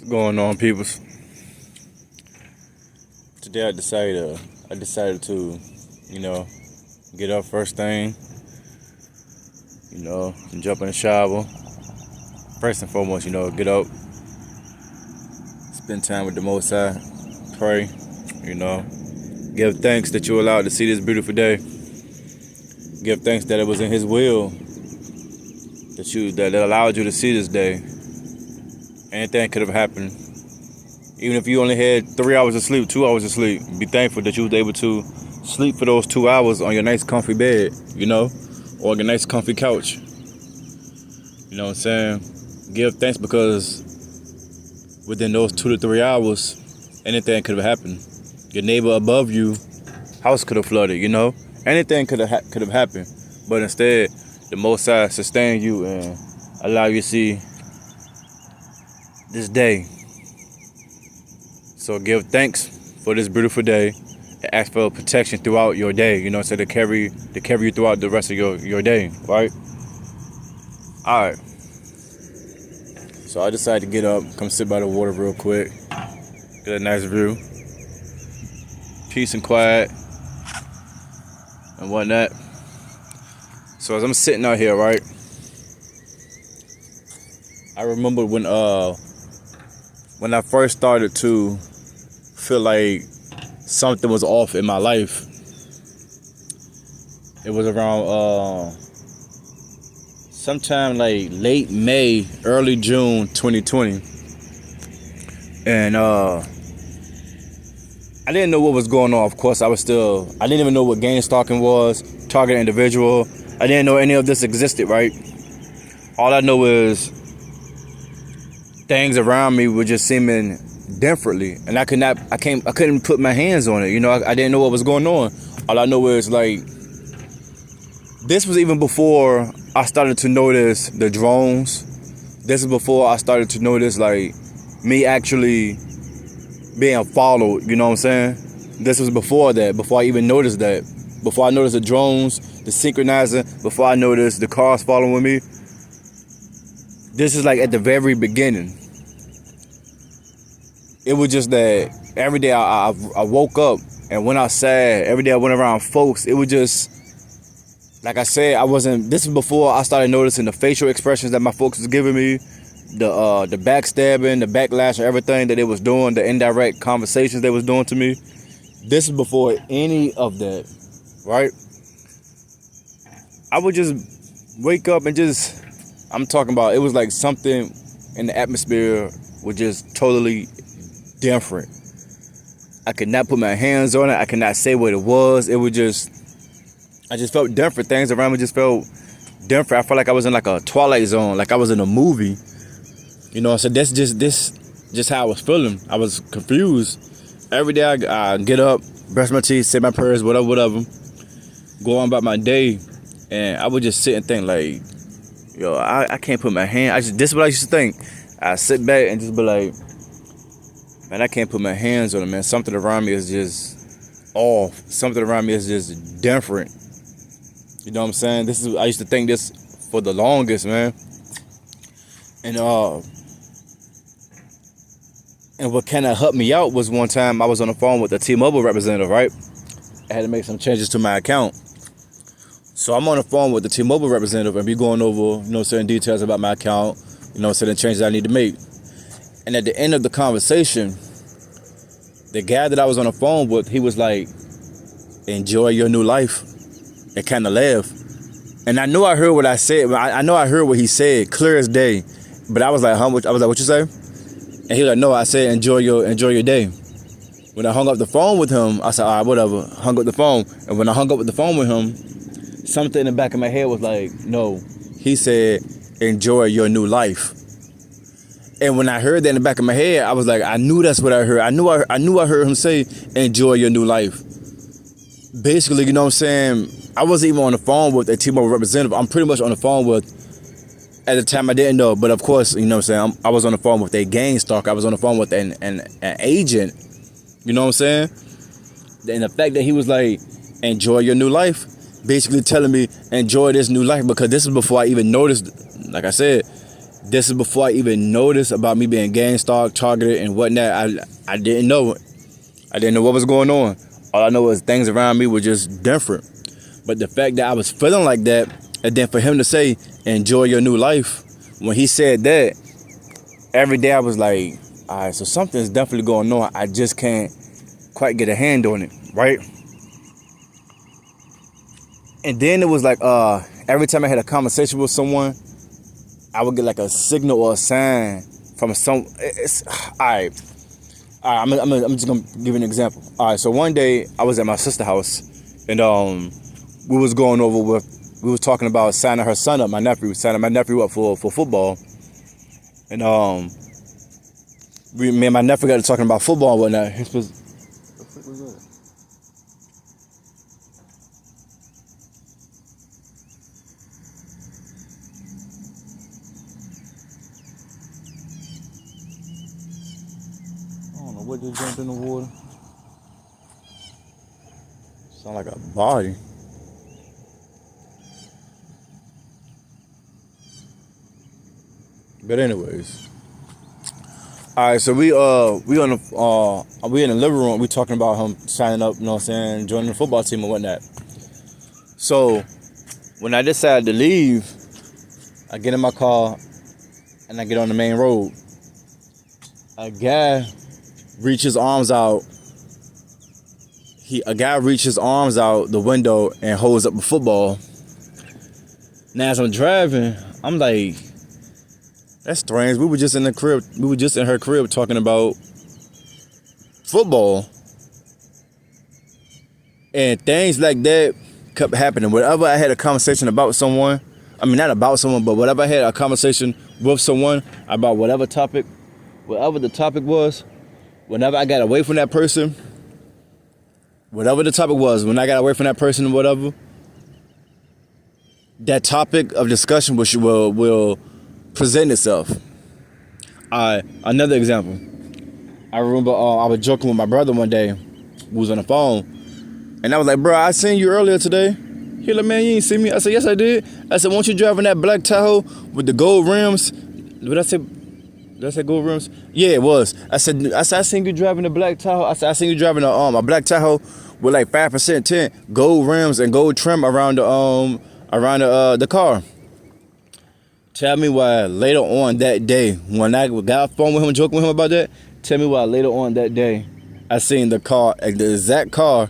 What's going on, peoples? Today I decided to, get up first thing, and jump in the shower. First and foremost, get up, spend time with the Most High, pray, give thanks that you're allowed to see this beautiful day. Give thanks that it was in His will that allowed you to see this day. Anything could have happened. Even if you only had 3 hours of sleep, 2 hours of sleep, be thankful that you was able to sleep for those 2 hours on your nice comfy bed, or your nice comfy couch. You know what I'm saying? Give thanks because within those 2 to 3 hours, anything could have happened. Your neighbor above you, house could have flooded, Anything could have happened. But instead, the Most High sustained you and allow you to see this day. So give thanks for this beautiful day and ask for protection throughout your day, so to carry you throughout the rest of your day, right? Alright. So I decided to get up, come sit by the water real quick, get a nice view, peace and quiet and whatnot. So as I'm sitting out here, right, I remember when I first started to feel like something was off in my life. It was around sometime like late May, early June 2020. And I didn't know what was going on. Of course, I didn't even know what game stalking was, target individual. I didn't know any of this existed, right? All I know is things around me were just seeming differently, and I couldn't put my hands on it. I didn't know what was going on. All I know is like this was even before I started to notice the drones. This is before I started to notice like me actually being followed. You know what I'm saying? This was before that. Before I even noticed that. Before I noticed the drones, the synchronizer. Before I noticed the cars following me. This is like at the very beginning. It was just that every day I woke up and went outside. Every day I went around folks. It was just, like I said, this is before I started noticing the facial expressions that my folks was giving me, the backstabbing, the backlash, and everything that they was doing, the indirect conversations they was doing to me. This is before any of that, right? I would just wake up and I'm talking about, it was like something in the atmosphere was just totally different. I could not put my hands on it. I could not say what it was. It was I just felt different. Things around me just felt different. I felt like I was in like a Twilight Zone, like I was in a movie. So that's just how I was feeling. I was confused. Every day I get up, brush my teeth, say my prayers, whatever, go on about my day, and I would just sit and think like, yo, I can't put my hand. This is what I used to think. I sit back and just be like, man, I can't put my hands on it, man. Something around me is just off. Something around me is just different. You know what I'm saying? I used to think this for the longest, man. And what kind of helped me out was one time I was on the phone with the T-Mobile representative, right? I had to make some changes to my account. So I'm on the phone with the T-Mobile representative and we going over, certain details about my account, certain changes I need to make. And at the end of the conversation, the guy that I was on the phone with, he was like, enjoy your new life. And kind of laughed. And I knew I heard what I said. I know I heard what he said, clear as day. But I was like, I was like, what you say? And he was like, no, I said, enjoy your day. When I hung up the phone with him, I said, all right, whatever. Hung up the phone. And when I hung up with the phone with him, something in the back of my head was like, no. He said, enjoy your new life. And when I heard that in the back of my head, I was like, I knew that's what I heard. I knew I heard him say, enjoy your new life. Basically, you know what I'm saying? I wasn't even on the phone with a T-Mobile representative. I'm pretty much on the phone with, at the time I didn't know, but of course, you know what I'm saying? I was on the phone with a gang stalker. I was on the phone with an agent. You know what I'm saying? And the fact that he was like, enjoy your new life, basically telling me, enjoy this new life, because this is before I even noticed, like I said, This is before I even noticed about me being gang stalked, targeted, and whatnot. I didn't know. I didn't know what was going on. All I know was things around me were just different. But the fact that I was feeling like that, and then for him to say, enjoy your new life, when he said that, every day I was like, all right, so something's definitely going on. I just can't quite get a hand on it, right? And then it was like, every time I had a conversation with someone, I would get like a signal or a sign from some. It's all right. I'm just gonna give you an example. All right, so one day I was at my sister's house, and we was talking about signing her son up, signing my nephew up for football, and me and my nephew got to talking about football and whatnot. He was, what the fuck was that? I don't know what just jumped in the water. Sound like a body. But anyways, all right. So we in the living room. We talking about him signing up. You know what I'm saying? Joining the football team and whatnot. So when I decided to leave, I get in my car and I get on the main road. A guy reaches his arms out. A guy reaches his arms out the window and holds up a football. Now as I'm driving, I'm like, that's strange. We were just in her crib talking about football. And things like that kept happening. Whenever I had a conversation about someone, I mean, not about someone, but whenever I had a conversation with someone about whatever the topic was, whenever I got away from that person, whatever the topic was, when I got away from that person, whatever, that topic of discussion will present itself. Another example. I remember I was joking with my brother one day, who was on the phone, and I was like, bro, I seen you earlier today. He like, man, you ain't see me? I said, yes, I did. I said, weren't you driving that black Tahoe with the gold rims? Did I say gold rims? Yeah, it was. I said, I seen you driving the black Tahoe. I seen you driving a black Tahoe with like 5% tint, gold rims and gold trim around the car. Tell me why later on that day, when I got off the phone with him, joking with him about that, tell me why later on that day, I seen the exact car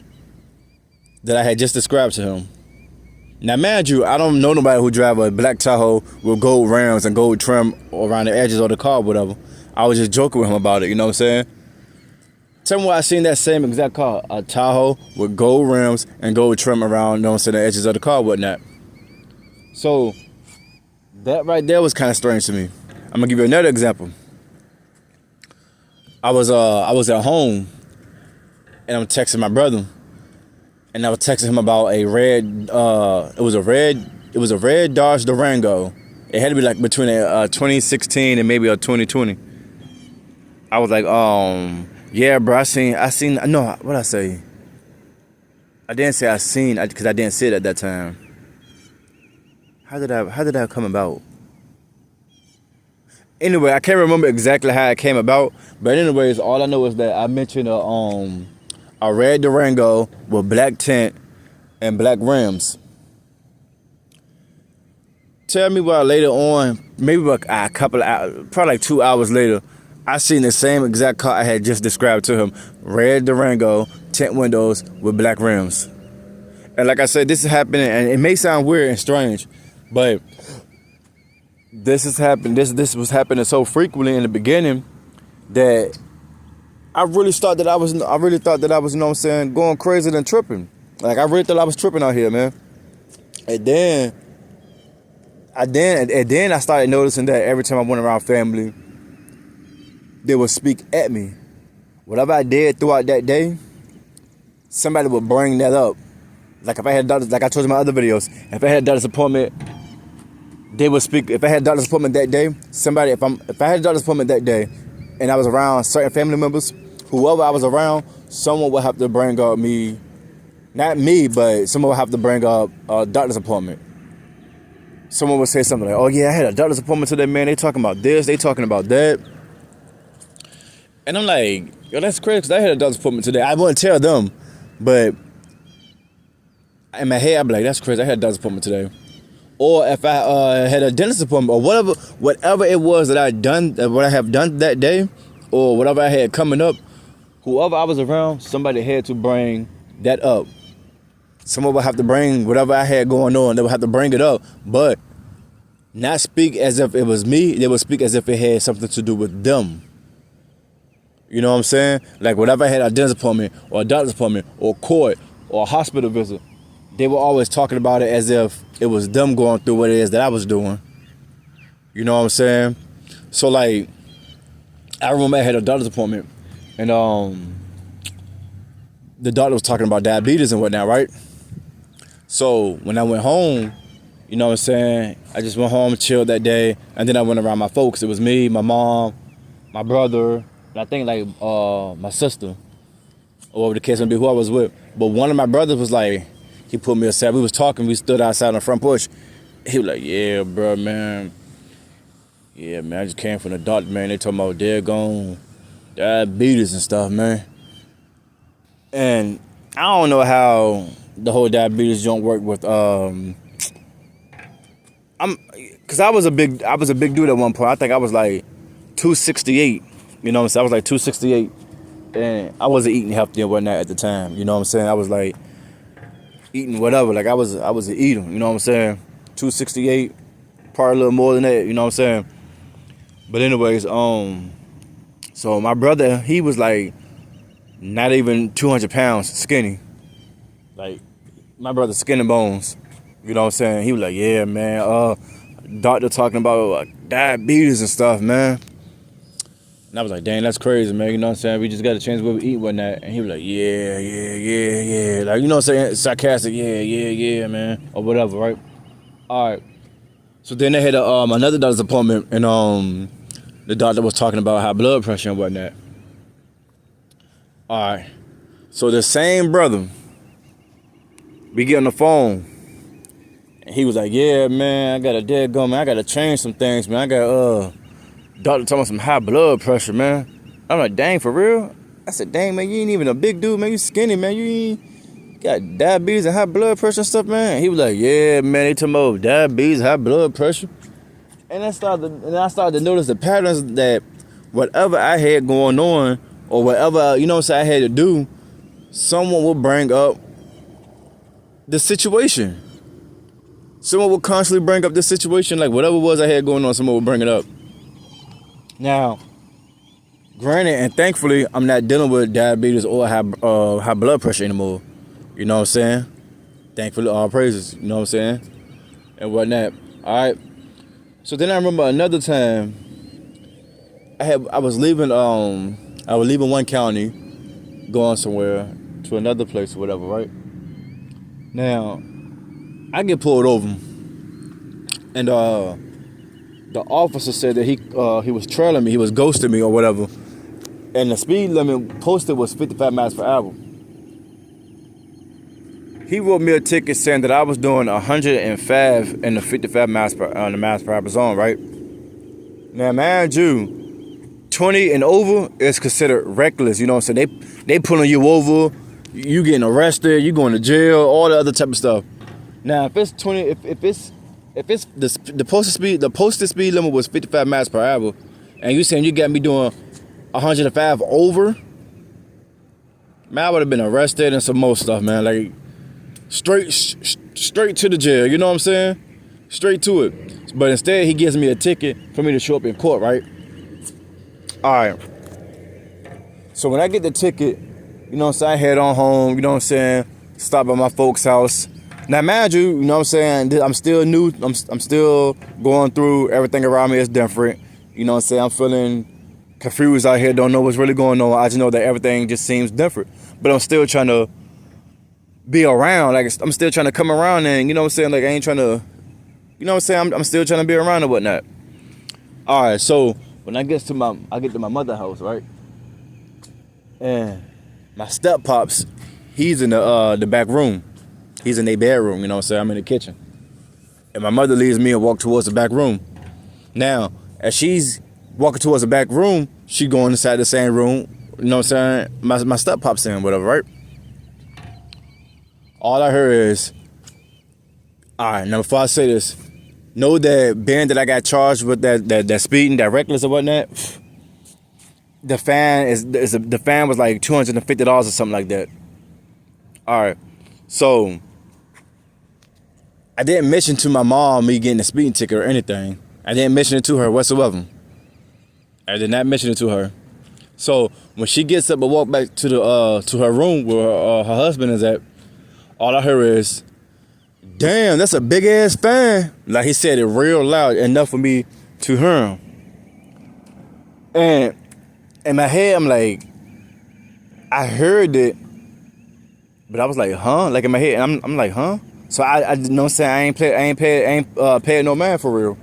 that I had just described to him. Now, mind you, I don't know nobody who drive a black Tahoe with gold rims and gold trim around the edges of the car, whatever. I was just joking with him about it, you know what I'm saying? Tell me why I seen that same exact car, a Tahoe with gold rims and gold trim around, you know what I'm saying, the edges of the car, whatnot. So that right there was kind of strange to me. I'm gonna give you another example. I was at home and I'm texting my brother, and I was texting him about a red. It was a red Dodge Durango. It had to be like between a 2016 and maybe a 2020. I was like, yeah, bro. I seen. No, what I say? I didn't say I seen because I didn't see it at that time. How did that come about? Anyway, I can't remember exactly how it came about, but anyways, all I know is that I mentioned a red Durango with black tint and black rims. Tell me why later on, maybe like a couple of hours, probably like 2 hours later, I seen the same exact car I had just described to him. Red Durango, tint windows with black rims. And like I said, this is happening, and it may sound weird and strange, but this was happening so frequently in the beginning that I really thought that I was, you know what I'm saying, going crazy and tripping. Like, I really thought I was tripping out here, man. And then I started noticing that every time I went around family, they would speak at me. Whatever I did throughout that day, somebody would bring that up. Like if I had doctors, like I told you in my other videos, if I had a doctor's appointment, they would speak. If I had a doctor's appointment that day, if I had a doctor's appointment that day, and I was around certain family members, whoever I was around, someone would have to bring up not me, but someone would have to bring up a doctor's appointment. someone would say something like, oh yeah, I had a doctor's appointment today, man. They talking about this, they talking about that. And I'm like, yo, that's crazy, because I had a doctor's appointment today. I wouldn't tell them, but in my head, I'd be like, that's crazy, I had a doctor's appointment today. Or if I had a dentist appointment, or whatever it was that what I have done that day, or whatever I had coming up, whoever I was around, somebody had to bring that up. Someone would have to bring whatever I had going on. They would have to bring it up, but not speak as if it was me. They would speak as if it had something to do with them. You know what I'm saying? Like whatever I had a dentist appointment or a doctor's appointment or court or a hospital visit, they were always talking about it as if it was them going through what it is that I was doing. You know what I'm saying? So like, I remember I had a doctor's appointment, and the doctor was talking about diabetes and whatnot, right? So when I went home, you know what I'm saying, I just went home, chilled that day, and then I went around my folks. It was me, my mom, my brother, and I think like my sister, or whatever the case may be, who I was with. But one of my brothers was like, he put me aside. We was talking. We stood outside on the front porch. He was like, yeah, bro, man. Yeah, man, I just came from the doctor, man. They talking about they're gone diabetes and stuff, man. And I don't know how the whole diabetes don't work with cause I was a big dude at one point. I think I was like 268. You know what I'm saying? I was like 268, and I wasn't eating healthy and whatnot at the time. You know what I'm saying? I was like eating whatever. Like I was an eater. You know what I'm saying? 268, probably a little more than that. You know what I'm saying? But anyways, so my brother, he was like not even 200 pounds, skinny. Like my brother's skin and bones. You know what I'm saying? He was like, yeah, man, doctor talking about diabetes and stuff, man. And I was like, dang, that's crazy, man. You know what I'm saying? We just got to change what we eat, whatnot. And he was like, yeah. Like, you know what I'm saying? Sarcastic, yeah, man. Or whatever, right? All right. So then they had another doctor's appointment, and the doctor was talking about high blood pressure and whatnot. All right. So the same brother, we get on the phone, and he was like, yeah, man, I got a dead gum, man. I got to change some things, man. I got, doctor talking about some high blood pressure, man. I'm like, dang, for real? I said, dang, man, you ain't even a big dude, man. You skinny, man. You ain't got diabetes and high blood pressure and stuff, man. He was like, yeah, man, they talking about diabetes, high blood pressure. And I started to notice the patterns that whatever I had going on, or whatever, you know what I'm saying, I had to do, someone would bring up the situation. Someone would constantly bring up the situation, like whatever it was I had going on, someone would bring it up. Now, granted and thankfully, I'm not dealing with diabetes or high blood pressure anymore. You know what I'm saying? Thankfully, all praises. You know what I'm saying? And whatnot. All right. So then I remember another time, I was leaving one county, going somewhere to another place or whatever, right? Now, I get pulled over, and the officer said that he was trailing me, he was ghosting me or whatever, and the speed limit posted was 55 miles per hour. He wrote me a ticket saying that I was doing 105 in the 55 miles per hour zone, right? Now, mind you, 20 and over is considered reckless. You know what I'm saying? They pulling you over, you getting arrested, you going to jail, all the other type of stuff. Now, if it's 20, if it's the posted speed limit was 55 miles per hour, and you saying you got me doing 105 over, man, I would have been arrested and some more stuff, man. Like straight to the jail. You know what I'm saying? Straight to it. But instead, he gives me a ticket for me to show up in court, right? All right. So when I get the ticket, you know what I'm saying, I head on home. You know what I'm saying? Stop at my folks' house. Now, mind you, you know what I'm saying, I'm still new. I'm still going through everything around me is different. You know what I'm saying? I'm feeling confused out here. Don't know what's really going on. I just know that everything just seems different. But I'm still trying to be around. Like, I'm still trying to come around, and you know what I'm saying? Like, I ain't trying to, you know what I'm saying? I'm still trying to be around and whatnot. All right, so when I get to my mother's house, right? And my step pops, he's in the back room. He's in their bedroom, you know what I'm saying? I'm in the kitchen. and my mother leaves me and walk towards the back room. Now, as she's walking towards the back room, she going inside the same room. You know what I'm saying? My step pops in, whatever, right? All I heard is, all right, now before I say this, know that being that I got charged with that speeding, that reckless or whatnot, the fan the fan was like $250 or something like that. All right, so I didn't mention to my mom me getting a speeding ticket or anything. I didn't mention it to her whatsoever. I did not mention it to her. So when she gets up and walk back to her room where her husband is at, all I heard is, "Damn, that's a big ass fan." Like he said it real loud, enough for me to hear him. And in my head, I'm like, I heard it, but I was like, huh? Like in my head, I'm like, huh? So I you know what I'm saying, I ain't paid no man for real.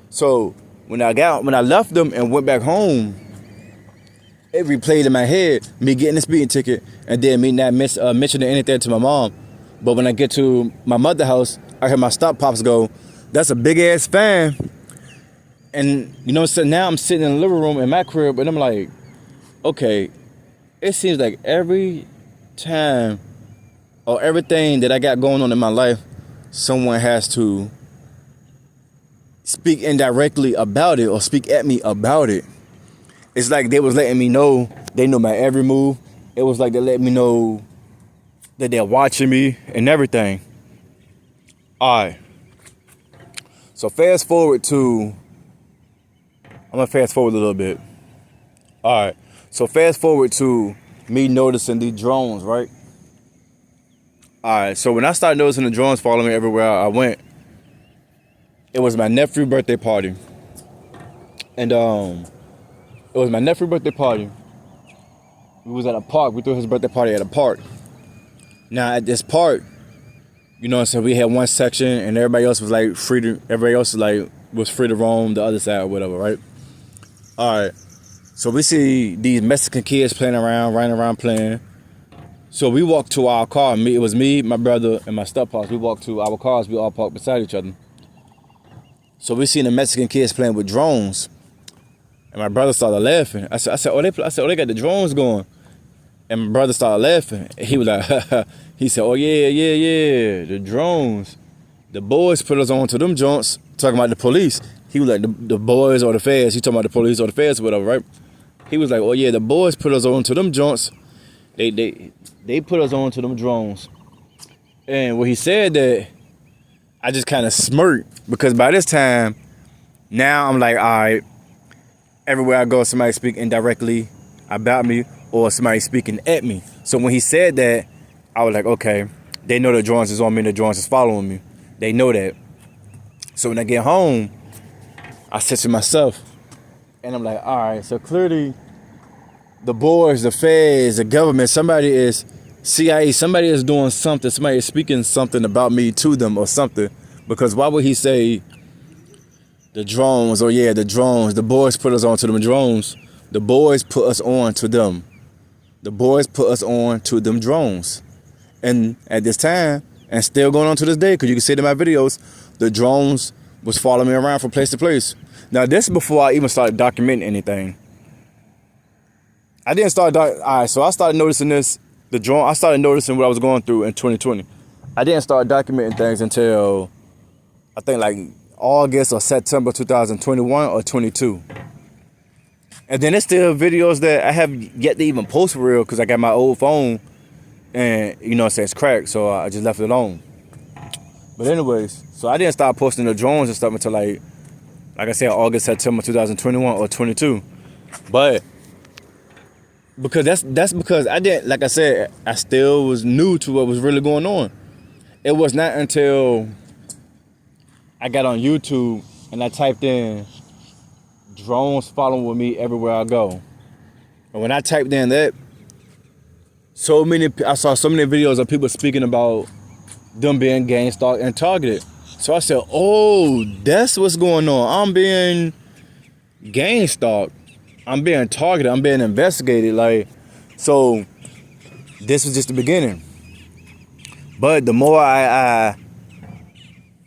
So when I left them and went back home, it replayed in my head me getting the speeding ticket and then me not mentioning anything to my mom. But when I get to my mother's house, I hear my stop pops go, "That's a big ass fan." And you know, so now I'm sitting in the living room in my crib, and I'm like, okay, it seems like every time or everything that I got going on in my life, someone has to speak indirectly about it or speak at me about it. It's like they was letting me know they know my every move. It was like they let me know that they're watching me and everything. All right. So fast forward to, I'm gonna fast forward a little bit. All right. So fast forward to me noticing these drones, right? All right. So when I started noticing the drones following me everywhere I went, it was my nephew's birthday party. And it was my nephew's birthday party. We was at a park. We threw his birthday party at a park. Now at this park, you know what I'm saying, we had one section and everybody else was like free to roam the other side or whatever, right? All right. So we see these Mexican kids playing around, running around playing. So we walked to our car. It was me, my brother, and my stepfather. We walked to our cars. We all parked beside each other. So we seen the Mexican kids playing with drones. And my brother started laughing. I said, oh, they got the drones going. And my brother started laughing. He was like, he said, oh, yeah, the drones. The boys put us on to them joints, talking about the police. He was like, the boys or the feds. He talking about the police or the feds or whatever, right? He was like, oh, yeah, the boys put us on to them joints. They put us on to them drones. And when he said that, I just kind of smirked. Because by this time, now I'm like, all right, everywhere I go, somebody speak indirectly about me or somebody speaking at me. So when he said that, I was like, okay, they know the drones is on me and the drones is following me. They know that. So when I get home, I said to myself, and I'm like, all right, so clearly the boys, the feds, the government, somebody is CIA, somebody is doing something, somebody is speaking something about me to them or something. Because why would he say the drones, oh yeah, the drones, the boys put us on to them drones. The boys put us on to them. The boys put us on to them drones. And at this time, and still going on to this day, because you can see it in my videos, the drones was following me around from place to place. Now this is before I even started documenting anything. So I started noticing this, the drone, I started noticing what I was going through in 2020. I didn't start documenting things until, I think like August or September 2021 or 22. And then there's still videos that I have yet to even post for real because I got my old phone and, you know, it says cracked, so I just left it alone. But anyways, so I didn't start posting the drones and stuff until like I said, August, September 2021 or 22. But because that's because I didn't, like I said, I still was new to what was really going on. It was not until I got on YouTube and I typed in drones following with me everywhere I go. And when I typed in that, I saw so many videos of people speaking about them being gang stalked and targeted. So I said, oh, that's what's going on. I'm being gang stalked. I'm being targeted. I'm being investigated. Like, so this was just the beginning. But the more I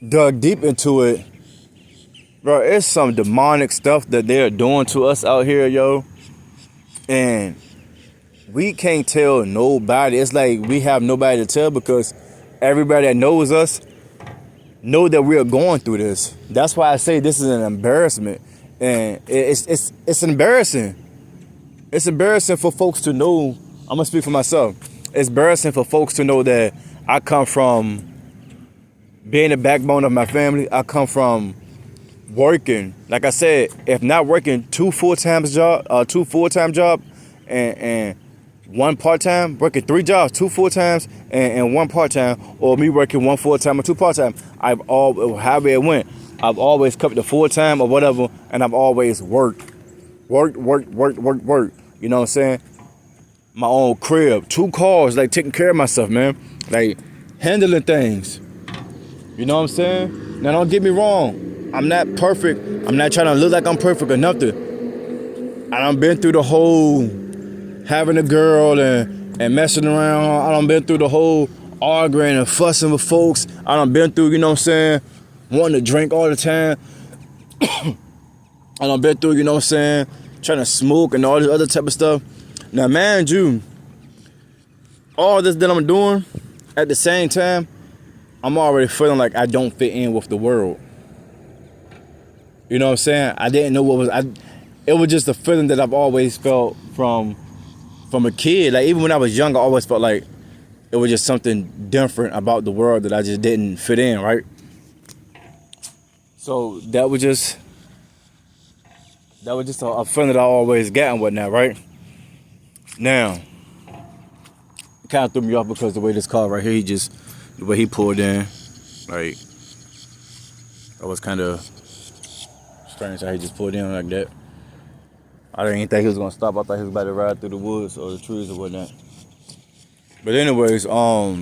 dug deep into it, bro, it's some demonic stuff that they're doing to us out here, yo. And we can't tell nobody. It's like we have nobody to tell because everybody that knows us know that we are going through this. That's why I say this is an embarrassment. And it's embarrassing. It's embarrassing for folks to know. I'm gonna speak for myself. It's embarrassing for folks to know that I come from being the backbone of my family. I come from working, like I said, if not working two full-time job and one part-time, working 3 jobs, 2 full-times and 1 part-time, or me working 1 full-time or 2 part-time. However it went, I've always kept the full-time or whatever, and I've always worked. You know what I'm saying? My own crib, 2 cars, like taking care of myself, man. Like handling things. You know what I'm saying? Now don't get me wrong. I'm not perfect. I'm not trying to look like I'm perfect or nothing. I done been through the whole having a girl and messing around. I done been through the whole arguing and fussing with folks. I done been through, you know what I'm saying, wanting to drink all the time. I done been through, you know what I'm saying, trying to smoke and all this other type of stuff. Now, mind you, all this that I'm doing, at the same time, I'm already feeling like I don't fit in with the world. You know what I'm saying? I didn't know what was. It was just a feeling that I've always felt from a kid. Like even when I was young, I always felt like it was just something different about the world that I just didn't fit in, right? So that was just a feeling that I always got and whatnot, right? Now, it kind of threw me off because the way this car right here, the way he pulled in, like, that was kind of strange how he just pulled in like that. I didn't think he was gonna stop. I thought he was about to ride through the woods or the trees or whatnot. But anyways, now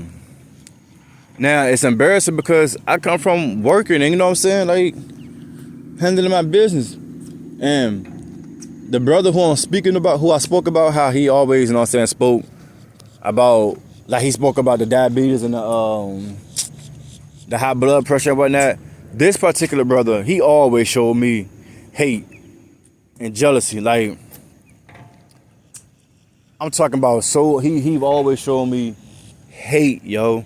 it's embarrassing because I come from working and you know what I'm saying, like handling my business. And the brother who I'm speaking about, who I spoke about, how he always, you know what I'm saying, spoke about, like he spoke about the diabetes and the high blood pressure and whatnot. This particular brother, he always showed me hate and jealousy. Like, I'm talking about, so he always showed me hate, yo.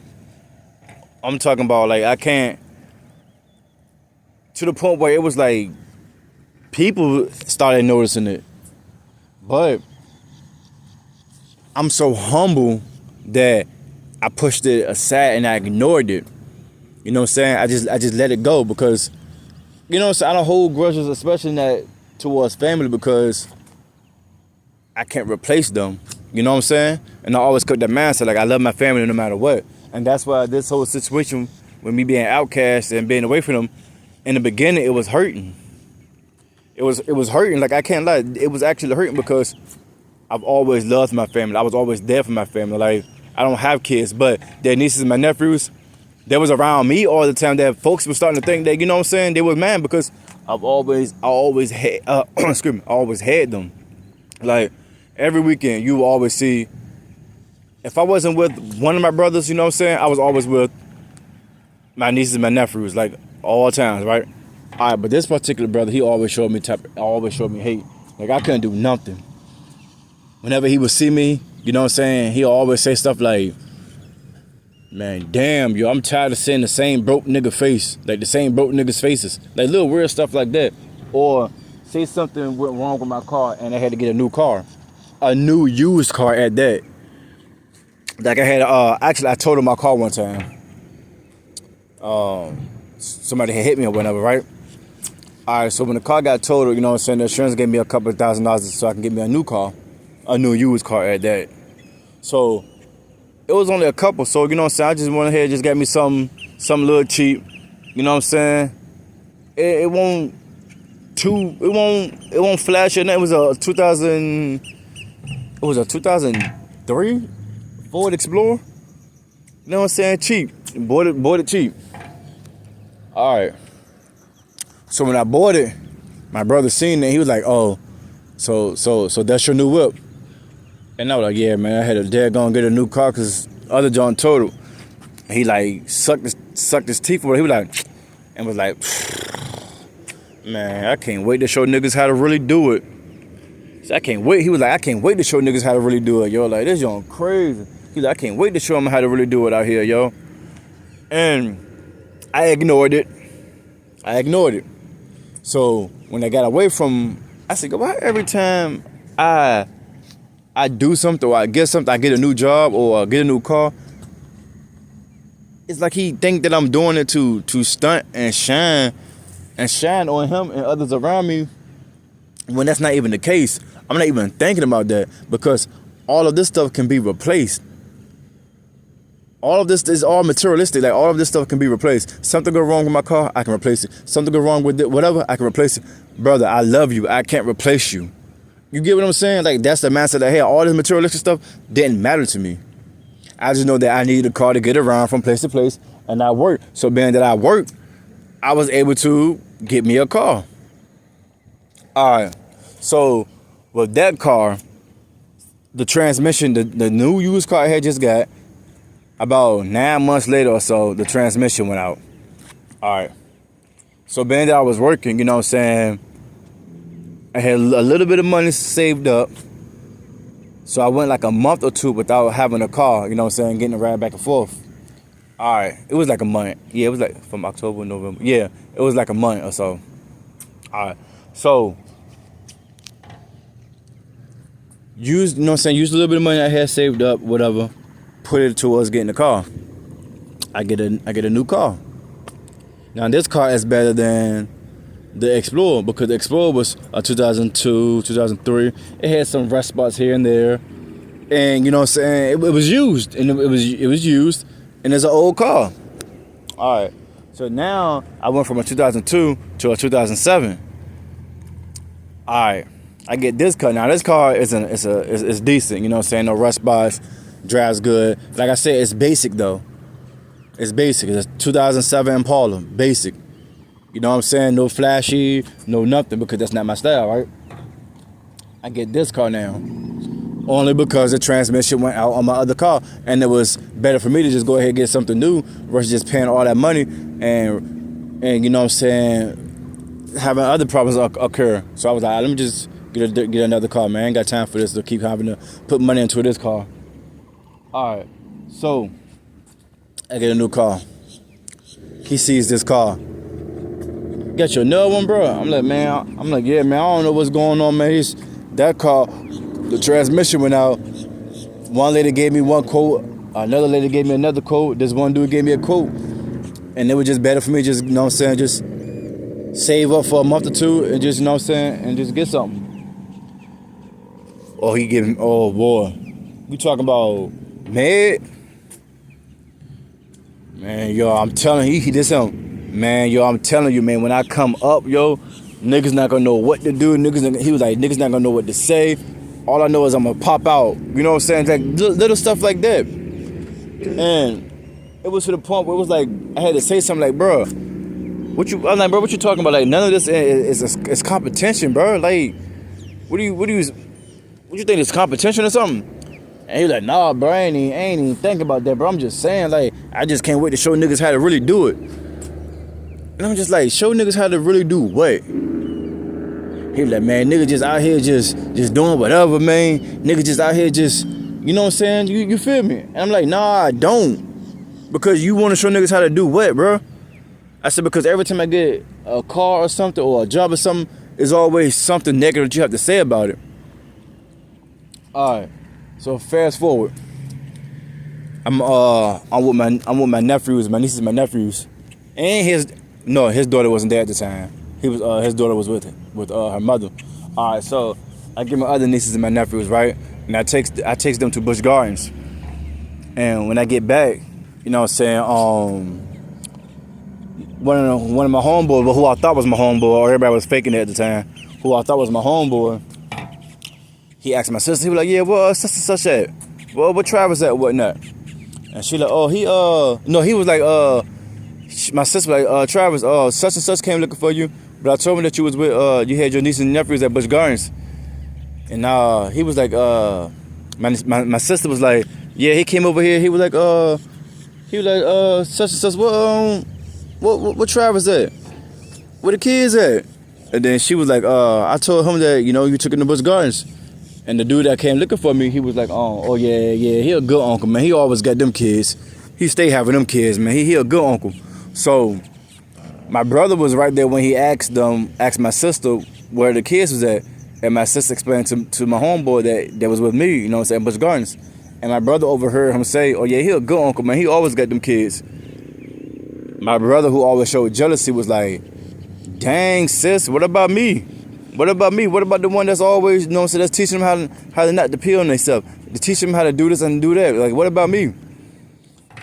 I'm talking about, like, I can't, to the point where it was like people started noticing it. But I'm so humble that I pushed it aside and I ignored it. You know what I'm saying? I just let it go because, you know what I'm saying, I don't hold grudges, especially not towards family, because I can't replace them. You know what I'm saying? And I always kept that mindset, like I love my family no matter what. And that's why this whole situation with me being outcast and being away from them, in the beginning it was hurting. It was hurting, like I can't lie. It was actually hurting because I've always loved my family. I was always there for my family. Like, I don't have kids, but their nieces and my nephews, they was around me all the time, that folks were starting to think that, you know what I'm saying, they was mad because I always had, excuse me, I always had them. Like, every weekend, you will always see, if I wasn't with one of my brothers, you know what I'm saying, I was always with my nieces and my nephews, like, all times, right? All right, but this particular brother, he always showed me hate. Like, I couldn't do nothing. Whenever he would see me, you know what I'm saying, he'll always say stuff like, man, damn, yo, I'm tired of seeing the same broke nigga face, like the same broke niggas' faces, like little weird stuff like that. Or say something went wrong with my car and I had to get a new car, a new used car at that. Like I had, actually I totaled my car one time. Somebody had hit me or whatever, right? All right, so when the car got totaled, you know what I'm saying, the insurance gave me a couple of $1,000 so I can get me a new car, a new used car at that. So it was only a couple, so you know what I'm saying, I just went ahead and just got me some little cheap, you know what I'm saying. It won't flash or nothing. It was a 2003 Ford Explorer. You know what I'm saying? Cheap. Bought it cheap. All right. So when I bought it, my brother seen it. He was like, "Oh, so that's your new whip?" And I was like, "Yeah, man. I had a dad gonna get a new car because other John totaled." He like sucked his teeth away. He was like, and was like, man, I can't wait to show niggas how to really do it. So I can't wait. He was like, I can't wait to show niggas how to really do it, yo. Like, this young crazy. He's like, I can't wait to show them how to really do it out here, yo. And I ignored it. So when I got away from, I said, why every time I do something or I get something, I get a new job or I get a new car, it's like he think that I'm doing it to stunt and shine on him and others around me, when that's not even the case. I'm not even thinking about that, because all of this stuff can be replaced. All of this is all materialistic. Like, all of this stuff can be replaced. Something go wrong with my car, I can replace it. Something go wrong with it, whatever, I can replace it. Brother, I love you. I can't replace you. You get what I'm saying? Like, that's the mindset that, hey, all this materialistic stuff didn't matter to me. I just know that I needed a car to get around from place to place, and I worked. So being that I worked, I was able to get me a car. All right. So with that car, the transmission, the new used car I had just got, about 9 months later or so, the transmission went out. All right. So being that I was working, you know what I'm saying, I had a little bit of money saved up. So I went like a month or two without having a car, you know what I'm saying, getting a ride back and forth. All right. It was like a month. Yeah, it was like from October, November. Yeah, it was like a month or so. All right. So, used a little bit of money I had saved up, whatever, put it towards getting a car. I get a new car. Now this car is better than the Explorer, because the Explorer was a 2002, 2003. It had some rust spots here and there, and you know what I'm saying, it was used, and it was used, and it's an old car. All right, so now I went from a 2002 to a 2007. All right, I get this car. Now this car is decent, you know what I'm saying, no rust spots, drives good. Like I said, it's basic though. It's basic. It's a 2007 Impala, basic. You know what I'm saying? No flashy, no nothing, because that's not my style, right? I get this car now only because the transmission went out on my other car, and it was better for me to just go ahead and get something new versus just paying all that money and you know what I'm saying, having other problems occur. So I was like, let me just get another car, man. I ain't got time for this to keep having to put money into this car. All right, so I get a new car. He sees this car. Got your another one, bro? I'm like, yeah, man, I don't know what's going on, man. That car, the transmission went out. One lady gave me one quote. Another lady gave me another quote. This one dude gave me a quote. And it was just better for me, just, you know what I'm saying, just save up for a month or two and just, you know what I'm saying, and just get something. Oh, he giving, oh, boy. You talking about mad? Man, yo, I'm telling you, he did something. Man, yo, I'm telling you, man, when I come up, yo, niggas not gonna know what to do. He was like, niggas not gonna know what to say. All I know is I'm gonna pop out. You know what I'm saying? Like little stuff like that. And it was to the point where it was like, I had to say something like, bro, I'm like, bro, what you talking about? Like, none of this is competition, bro. Like, what do you think, it's competition or something? And he was like, nah, bro, I ain't even thinking about that, bro. I'm just saying, like, I just can't wait to show niggas how to really do it. And I'm just like, show niggas how to really do what? He was like, man, niggas just out here just doing whatever, man. Niggas just out here just, you know what I'm saying? You feel me? And I'm like, nah, I don't. Because you want to show niggas how to do what, bro? I said, because every time I get a car or something or a job or something, there's always something negative that you have to say about it. All right. So fast forward. I'm with my nephews, my nieces and my nephews. And his daughter wasn't there at the time. His daughter was with her mother. All right, so I get my other nieces and my nephews, right? And I takes them to Busch Gardens. And when I get back, you know what I'm saying, one of my homeboys, who I thought was my homeboy, or everybody was faking it at the time, who I thought was my homeboy, he asked my sister, he was like, yeah, well, such at? Well, what Travis at, whatnot? And she like, oh, he was like, my sister was like, Travis, such and such came looking for you, but I told him that you was with, you had your nieces and nephews at Busch Gardens. And he was like, my sister was like, yeah, he came over here, he was like, such and such, well, what Travis at? Where the kids at? And then she was like, I told him that, you took him to Busch Gardens. And the dude that came looking for me, he was like, oh yeah, he a good uncle, man. He always got them kids. He stay having them kids, man. He a good uncle. So my brother was right there when he asked my sister where the kids was at. And my sister explained to my homeboy that was with me, Busch Gardens. And my brother overheard him say, oh yeah, he a good uncle, man. He always got them kids. My brother, who always showed jealousy, was like, dang, sis, what about me? What about me? What about the one that's always, that's teaching them how to not depend on themselves, to teach them how to do this and do that? Like, what about me?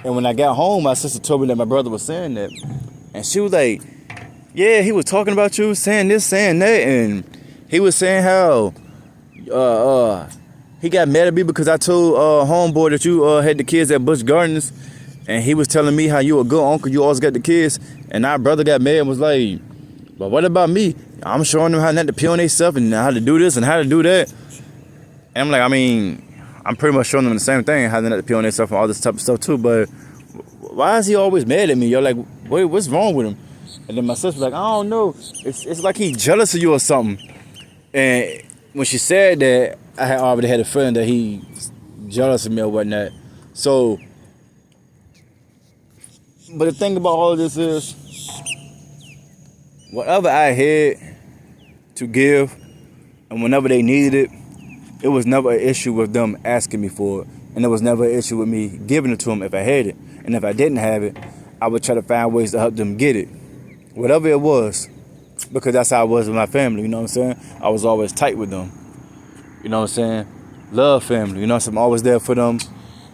And when I got home, my sister told me that my brother was saying that. And she was like, yeah, he was talking about you, saying this, saying that. And he was saying how he got mad at me because I told homeboy that you had the kids at Busch Gardens. And he was telling me how you a good uncle, you always got the kids. And our brother got mad and was like, but what about me? I'm showing them how not to pee on themselves and how to do this and how to do that. And I'm like, I'm pretty much showing them the same thing, how to not to pee on themselves and all this type of stuff too. But why is he always mad at me? You're like, what's wrong with him? And then my sister was like, I don't know. It's like he jealous of you or something. And when she said that, I had already had a feeling that he jealous of me or whatnot. So, but the thing about all of this is, whatever I had to give, and whenever they needed it, it was never an issue with them asking me for it. And it was never an issue with me giving it to them if I had it. And if I didn't have it, I would try to find ways to help them get it. Whatever it was. Because that's how I was with my family, you know what I'm saying? I was always tight with them. You know what I'm saying? Love family, you know what I'm saying? I'm always there for them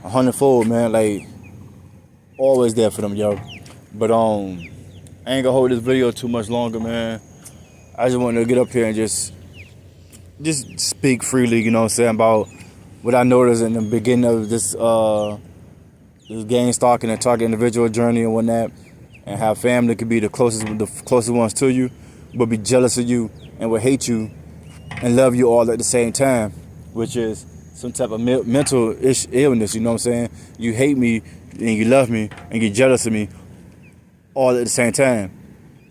100-fold, man. Like, always there for them, yo. But, I ain't gonna hold this video too much longer, man. I just wanted to get up here and just speak freely, you know what I'm saying, about what I noticed in the beginning of this gang stalking and target individual journey and whatnot, and how family could be the closest ones to you, but be jealous of you and will hate you and love you all at the same time, which is some type of mental illness, you know what I'm saying? You hate me and you love me and you're jealous of me all at the same time.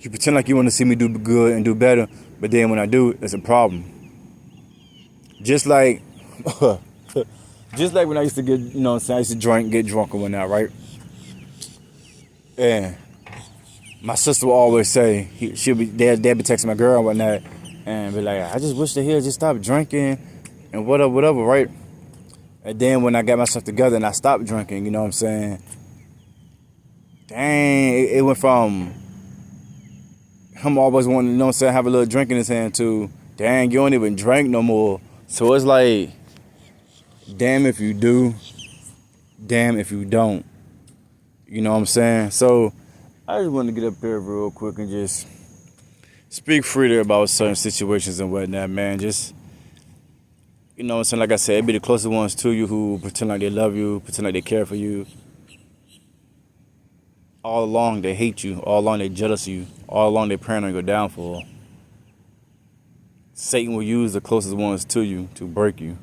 You pretend like you want to see me do good and do better, but then when I do, it's a problem. Just like when I used to get, you know what I'm saying, I used to get drunk and whatnot, right? And my sister would always say, they'd be texting my girl and whatnot, and be like, I just wish that he'll just stop drinking and whatever, right? And then when I got myself together and I stopped drinking, you know what I'm saying? Dang, it went from him always wanting, you know what I'm saying, have a little drink in his hand to, dang, you don't even drink no more. So it's like, damn if you do, damn if you don't. You know what I'm saying? So I just wanted to get up here real quick and just speak freely about certain situations and whatnot, man. Just, you know what I'm saying? Like I said, it be the closest ones to you who pretend like they love you, pretend like they care for you. All along they hate you. All along they jealous of you. All along they praying on your downfall. Satan will use the closest ones to you to break you.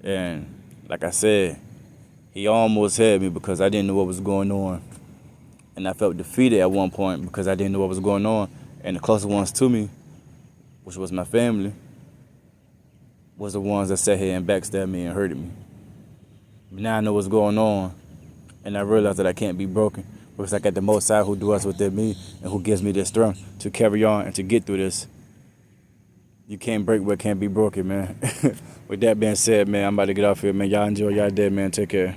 And like I said, he almost had me because I didn't know what was going on. And I felt defeated at one point because I didn't know what was going on. And the closest ones to me, which was my family, was the ones that sat here and backstabbed me and hurted me. But now I know what's going on. And I realize that I can't be broken because I got the Most High who dwells within me and who gives me the strength to carry on and to get through this. You can't break what can't be broken, man. With that being said, man, I'm about to get off here, man. Y'all enjoy y'all day, man. Take care.